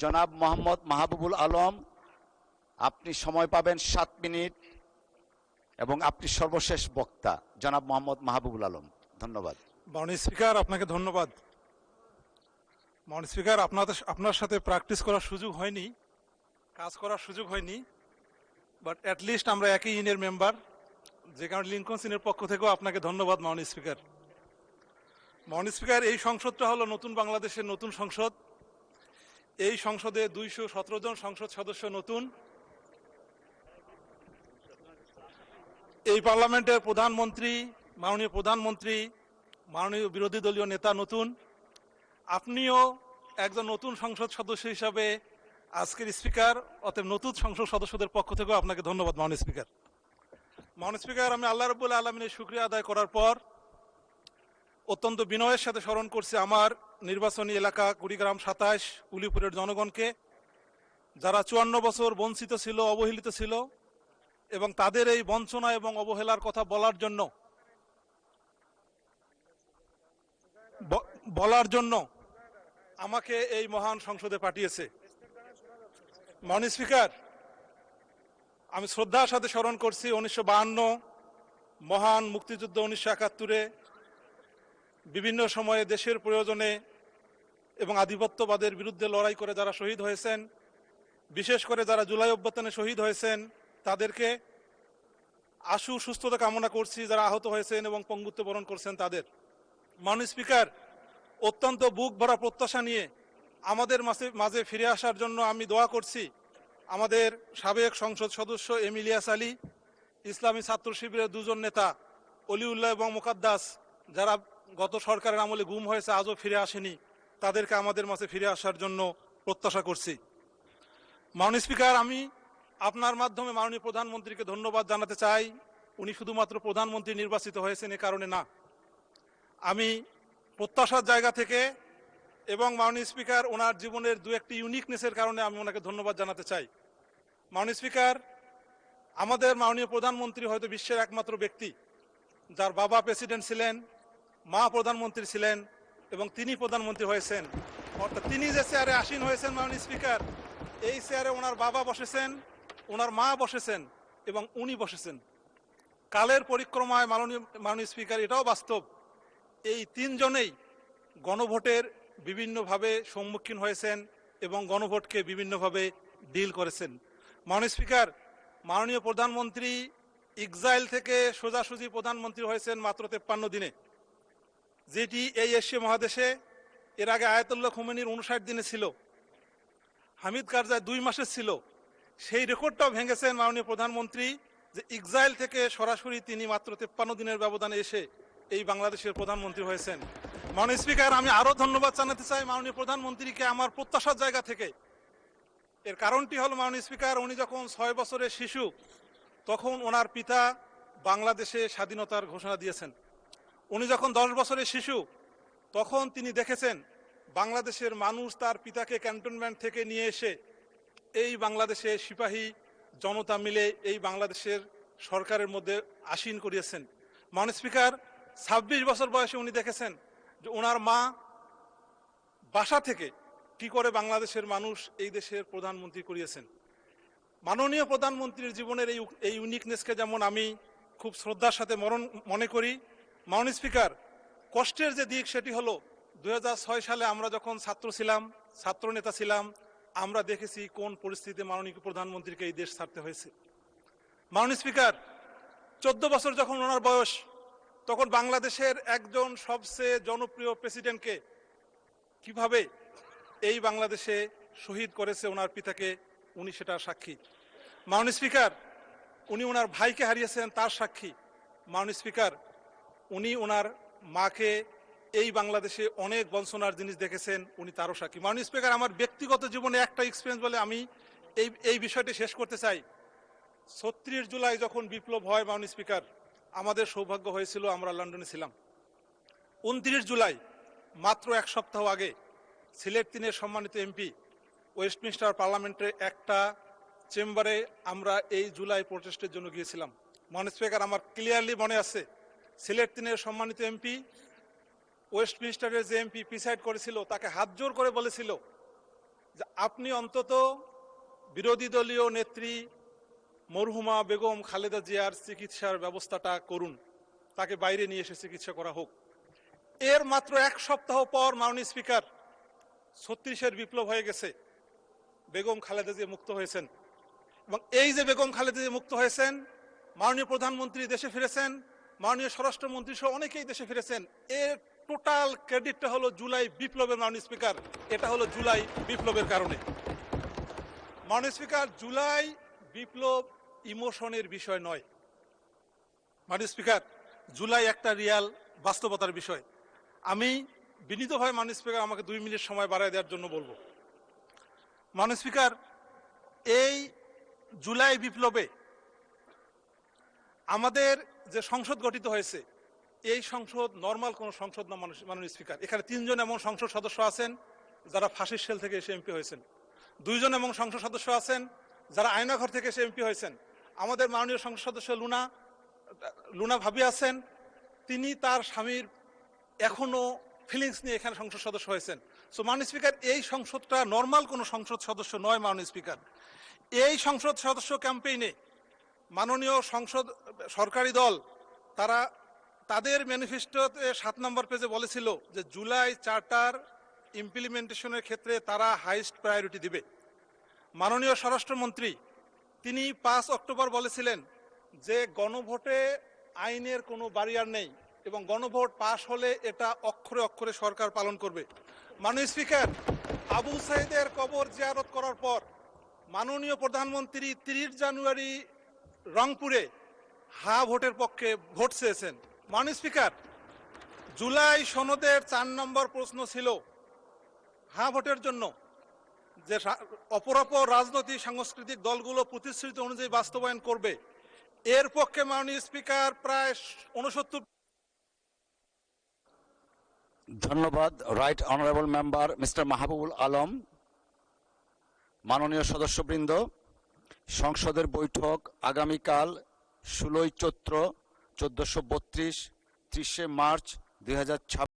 জনাব মোহাম্মদ মাহবুবুল আলম, আপনি সময় পাবেন 7 মিনিট এবং আপনি সর্বশেষ বক্তা জনাব মোহাম্মদ মাহবুবুল আলম। ধন্যবাদ। মাননীয় স্পিকার, আপনাকে ধন্যবাদ। মাননীয় স্পিকার, আপনার সাথে প্র্যাকটিস করার সুযোগ হয়নি, কাজ করার সুযোগ হয়নি, বাট অ্যাটলিস্ট আমরা একই ইনের মেম্বার, যে কারণে লিঙ্কন সিনের পক্ষ থেকেও আপনাকে ধন্যবাদ মাননীয় স্পিকার। মাননীয় স্পিকার, এই সংসদটা হলো নতুন বাংলাদেশের নতুন সংসদ। এই সংসদে 217 জন সংসদ সদস্য নতুন। এই পার্লামেন্টের প্রধানমন্ত্রী, মাননীয় বিরোধী দলীয় নেতা নতুন। আপনিও একজন নতুন সংসদ সদস্য হিসাবে আজকের স্পিকার, অতএব নতুন সংসদ সদস্যদের পক্ষ থেকেও আপনাকে ধন্যবাদ মাননীয় স্পিকার। মাননীয় স্পিকার, আমি আল্লাহ রাব্বুল আলামিনের শুকরিয়া আদায় করার পর অত্যন্ত বিনয়ের সাথে স্মরণ করছি আমার নির্বাচনী এলাকা কুড়িগ্রাম 27 উলিপুরের জনগণকে, যারা 54 বছর বঞ্চিত ছিল, অবহেলিত ছিল, এবং তাদের এই বঞ্চনা এবং অবহেলার কথা বলার জন্য আমাকে এই মহান সংসদে পাঠিয়েছে। মাননীয় স্পিকার, আমি শ্রদ্ধার সাথে স্মরণ করছি 1952 মহান মুক্তিযুদ্ধ, 1971-এ বিভিন্ন সময়ে দেশের প্রয়োজনে এবং আধিপত্যবাদের বিরুদ্ধে লড়াই করে যারা শহীদ হয়েছেন, বিশেষ করে যারা জুলাই অভ্যুত্থানে শহীদ হয়েছেন, তাদেরকে আশু সুস্থতা কামনা করছি। যারা আহত হয়েছেন এবং পঙ্গুত্ব বরণ করছেন তাদের। মাননীয় স্পিকার, অত্যন্ত বুক ভরা প্রত্যাশা নিয়ে আমাদের মাঝে ফিরে আসার জন্য আমি দোয়া করছি আমাদের সাবেক সংসদ সদস্য এম ইলিয়াস আলী, ইসলামী ছাত্র শিবিরের 2 জন নেতা অলিউল্লাহ এবং মুকাদ্দাস, যারা গত সরকারের আমলে গুম হয়েছে, আজও ফিরে আসেনি, তাদেরকে আমাদের মাঝে ফিরে আসার জন্য প্রত্যাশা করছি। মাননীয় স্পিকার, আমি আপনার মাধ্যমে মাননীয় প্রধানমন্ত্রীকে ধন্যবাদ জানাতে চাই। উনি শুধুমাত্র প্রধানমন্ত্রী নির্বাচিত হয়েছেন এ কারণে না, আমি প্রত্যাশার জায়গা থেকে এবং মাননীয় স্পিকার ওনার জীবনের 2-1টি ইউনিকনেসের কারণে আমি ওনাকে ধন্যবাদ জানাতে চাই। মাননীয় স্পিকার, আমাদের মাননীয় প্রধানমন্ত্রী হয়তো বিশ্বের একমাত্র ব্যক্তি যার বাবা প্রেসিডেন্ট ছিলেন, মা প্রধানমন্ত্রী ছিলেন এবং তিনি প্রধানমন্ত্রী হয়েছেন। অর্থাৎ তিনি যে চেয়ারে আসীন হয়েছেন মাননীয় স্পিকার, এই চেয়ারে ওনার বাবা বসেছেন, ওনার মা বসেছেন এবং উনি বসেছেন। কালের পরিক্রমায় মাননীয় স্পিকার, এটাও বাস্তব, এই 3 জনেই গণভোটের বিভিন্নভাবে সম্মুখীন হয়েছেন এবং গণভোটকে বিভিন্নভাবে ডিল করেছেন। মাননীয় স্পিকার, মাননীয় প্রধানমন্ত্রী এক্সাইল থেকে সোজাসুজি প্রধানমন্ত্রী হয়েছেন মাত্র 53 দিনে, যেটি এই এশিয়া মহাদেশে এর আগে আয়াতুল্লাহ খোমেনির 59 দিনে ছিল, হামিদ কারজাই 2 মাসে ছিল। সেই রেকর্ডটাও ভেঙেছেন মাননীয় প্রধানমন্ত্রী, যে এক্সাইল থেকে সরাসরি তিনি মাত্র 53 দিনের ব্যবধানে এসে এই বাংলাদেশের প্রধানমন্ত্রী হয়েছেন। মাননীয় স্পিকার, আমি আরো ধন্যবাদ জানাতে চাই মাননীয় প্রধানমন্ত্রীকে আমার প্রত্যাশার জায়গা থেকে। এর কারণটি হল মাননীয় স্পিকার, উনি যখন 6 বছরের শিশু, তখন ওনার পিতা বাংলাদেশে স্বাধীনতার ঘোষণা দিয়েছেন। উনি যখন 10 বছরের শিশু, তখন তিনি দেখেছেন বাংলাদেশের মানুষ তার পিতাকে ক্যান্টনমেন্ট থেকে নিয়ে এসে এই বাংলাদেশে সিপাহী জনতা মিলে এই বাংলাদেশের সরকারের মধ্যে আসীন করিয়েছেন। মাননীয় স্পিকার, 26 বছর বয়সে উনি দেখেছেন যে ওনার মা বাসা থেকে কি করে বাংলাদেশের মানুষ এই দেশের প্রধানমন্ত্রী করিয়েছেন। মাননীয় প্রধানমন্ত্রীর জীবনের এই ইউনিকনেসকে যেমন আমি খুব শ্রদ্ধার সাথে মনে করি। মাননীয় স্পিকার, কষ্টের যে দিক সেটি হলো 2006 সালে আমরা যখন ছাত্র নেতা ছিলাম, আমরা দেখেছি কোন পরিস্থিতিতে মাননীয় প্রধানমন্ত্রীকে এই দেশ ছাড়তে হয়েছে। মাননীয় স্পিকার, 14 বছর যখন ওনার বয়স, তখন বাংলাদেশের একজন সবচেয়ে জনপ্রিয় প্রেসিডেন্টকে কিভাবে এই বাংলাদেশে শহীদ করেছে ওনার পিতাকে, উনি সেটার সাক্ষী। মাননীয় স্পিকার, উনি ওনার ভাইকে হারিয়েছেন, তার সাক্ষী। মাননীয় স্পিকার, উনি ওনার মাকে এই বাংলাদেশে অনেক বঞ্চনার জিনিস দেখেছেন, উনি তারও সাক্ষী। মাননীয় স্পিকার, আমার ব্যক্তিগত জীবনে একটা এক্সপিরিয়েন্স বলে আমি এই বিষয়টি শেষ করতে চাই। 36 জুলাই যখন বিপ্লব হয় মাননীয় স্পিকার, আমাদের সৌভাগ্য হয়েছিল আমরা লন্ডনে ছিলাম। 29 জুলাই মাত্র 1 সপ্তাহ আগে সিলেট 3-এর সম্মানিত এমপি ওয়েস্টমিনস্টার পার্লামেন্টের একটা চেম্বারে আমরা এই জুলাই প্রোটেস্টের জন্য গিয়েছিলাম। মাননীয় স্পিকার, আমার ক্লিয়ারলি মনে আছে, সিলেট 3-এর সম্মানিত এমপি ওয়েস্টমিনস্টারের যে এমপি প্রিসাইড করেছিল তাকে হাত জোর করে বলেছিল যে আপনি অন্তত বিরোধী দলীয় নেত্রী মরহুমা বেগম খালেদা জিয়ার চিকিৎসার ব্যবস্থাটা করুন, তাকে বাইরে নিয়ে এসে চিকিৎসা করা হোক। এর মাত্র এক সপ্তাহ পর মাননীয় স্পিকার 36-এর বিপ্লব হয়ে গেছে, বেগম খালেদা জিয়া মুক্ত হয়েছেন। এবং এই যে বেগম খালেদা জিয়া মুক্ত হয়েছেন, মাননীয় প্রধানমন্ত্রী দেশে ফিরেছেন, মাননীয় স্বরাষ্ট্রমন্ত্রী সহ অনেকেই দেশে ফিরেছেন। এর টোটাল ক্রেডিটটা হলো জুলাই বিপ্লবের, মাননীয় স্পিকার। এটা হলো জুলাই বিপ্লবের কারণে। মাননীয় স্পিকার, জুলাই বিপ্লব ইমোশনের বিষয় নয়। মাননীয় স্পিকার, জুলাই একটা রিয়াল বাস্তবতার বিষয়। আমি বিনীতভাবে মাননীয় স্পিকার আমাকে 2 মিনিট সময় বাড়ায় দেওয়ার জন্য বলবো। মাননীয় স্পিকার, এই জুলাই বিপ্লবে আমাদের যে সংসদ গঠিত হয়েছে, এই সংসদ নর্মাল কোন সংসদ না মাননীয় স্পিকার। এখানে 3 জন এমন সংসদ সদস্য আছেন যারা ফাঁসির সেল থেকে এসে এমপি হয়েছেন, 2 জন এমন সংসদ সদস্য আছেন যারা আয়নাঘর থেকে এসে এমপি হয়েছেন। আমাদের মাননীয় সংসদ সদস্য লুনা ভাবি আছেন, তিনি তার স্বামীর এখনো ফিলিংস নিয়ে এখানে সংসদ সদস্য হয়েছেন। সো মাননীয় স্পিকার, এই সংসদটা নর্মাল কোনো সংসদ সদস্য নয়। মাননীয় স্পিকার, এই সংসদ সদস্য ক্যাম্পেইনে মাননীয় সংসদ সরকারি দল তারা তাদের ম্যানিফেস্টোতে 7 নম্বর পেজে বলেছিল যে জুলাই চার্টার ইমপ্লিমেন্টেশনের ক্ষেত্রে তারা হাইয়েস্ট প্রায়োরিটি দিবে। মাননীয় স্বরাষ্ট্রমন্ত্রী তিনি 5 অক্টোবর বলেছিলেন যে গণভোটে আইনের কোনো ব্যারিয়ার নেই এবং গণভোট পাশ হলে এটা অক্ষরে অক্ষরে সরকার পালন করবে। মাননীয় স্পিকার, আবু সাইদের কবর জিয়ারত করার পর মাননীয় প্রধানমন্ত্রী 30 জানুয়ারি রংপুরে হা ভোটের পক্ষে ভোট চেয়েছেন। মাননীয় স্পিকার, জুলাই সনদের 4 নম্বর প্রশ্ন ছিল হা ভোটের জন্য যে অপরাপর রাজনৈতিক সাংস্কৃতিক দলগুলো প্রতিশ্রুতি অনুযায়ী বাস্তবায়ন করবে। এর পক্ষে মাননীয় স্পিকার প্রায় 69। ধন্যবাদ। Right honourable member mister Mahbubul Alam. মাননীয় সদস্যবৃন্দ, সংসদের বৈঠক আগামীকাল 16 চৈত্র 1432, 30 মার্চ 2026